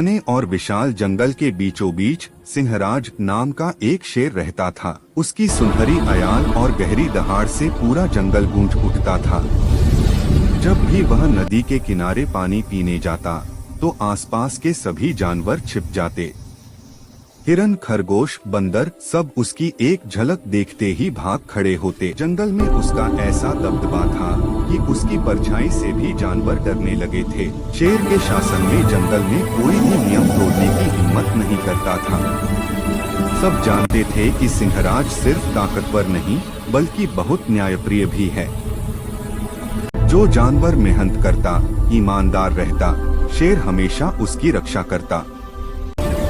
घने और विशाल जंगल के बीचों बीच सिंहराज नाम का एक शेर रहता था। उसकी सुनहरी अयान और गहरी दहाड़ से पूरा जंगल गूंज उठता था। जब भी वह नदी के किनारे पानी पीने जाता तो आसपास के सभी जानवर छिप जाते। हिरन, खरगोश, बंदर सब उसकी एक झलक देखते ही भाग खड़े होते। जंगल में उसका ऐसा दबदबा था कि उसकी परछाई से भी जानवर डरने लगे थे। शेर के शासन में जंगल में कोई भी नियम तोड़ने की हिम्मत नहीं करता था। सब जानते थे कि सिंहराज सिर्फ ताकतवर नहीं बल्कि बहुत न्यायप्रिय भी है। जो जानवर मेहनत करता, ईमानदार रहता, शेर हमेशा उसकी रक्षा करता।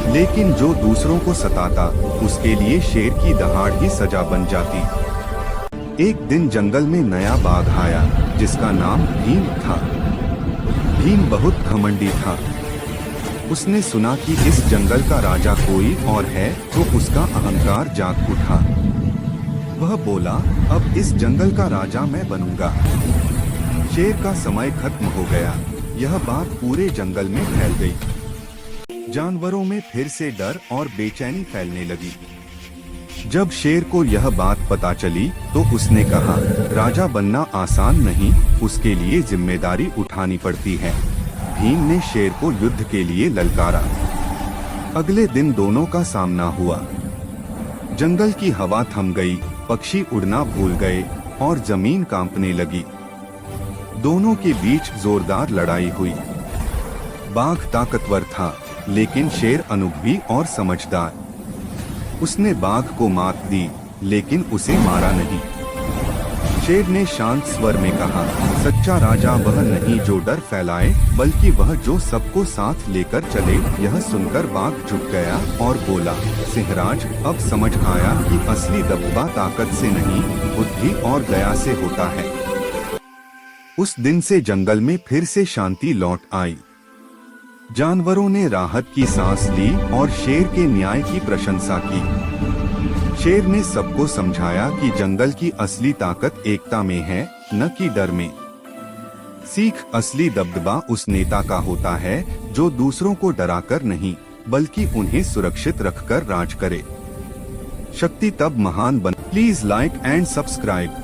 लेकिन जो दूसरों को सताता, उसके लिए शेर की दहाड़ ही सजा बन जाती। एक दिन जंगल में नया बाघ आया जिसका नाम भीम था। भीम बहुत घमंडी था। उसने सुना कि इस जंगल का राजा कोई और है तो उसका अहंकार जाग उठा। वह बोला, अब इस जंगल का राजा मैं बनूंगा। शेर का समय खत्म हो गया। यह बात पूरे जंगल में फैल गई। जानवरों में फिर से डर और बेचैनी फैलने लगी। जब शेर को यह बात पता चली तो उसने कहा, राजा बनना आसान नहीं, उसके लिए जिम्मेदारी उठानी पड़ती है। भीम ने शेर को युद्ध के लिए ललकारा। अगले दिन दोनों का सामना हुआ। जंगल की हवा थम गई, पक्षी उड़ना भूल गए और जमीन कांपने लगी। दोनों के बीच जोरदार लड़ाई हुई। बाघ ताकतवर था लेकिन शेर अनुभवी और समझदार। उसने बाघ को मात दी लेकिन उसे मारा नहीं। शेर ने शांत स्वर में कहा, सच्चा राजा वह नहीं जो डर फैलाए बल्कि वह जो सबको साथ लेकर चले। यह सुनकर बाघ झुक गया और बोला, सिंहराज, अब समझ आया कि असली दबदबा ताकत से नहीं बुद्धि और दया से होता है। उस दिन से जंगल में फिर से शांति लौट आई। जानवरों ने राहत की सांस ली और शेर के न्याय की प्रशंसा की। शेर ने सबको समझाया कि जंगल की असली ताकत एकता में है, न कि डर में। सीख, असली दबदबा उस नेता का होता है जो दूसरों को डराकर नहीं बल्कि उन्हें सुरक्षित रखकर राज करे। शक्ति तब महान बन। Please like and subscribe.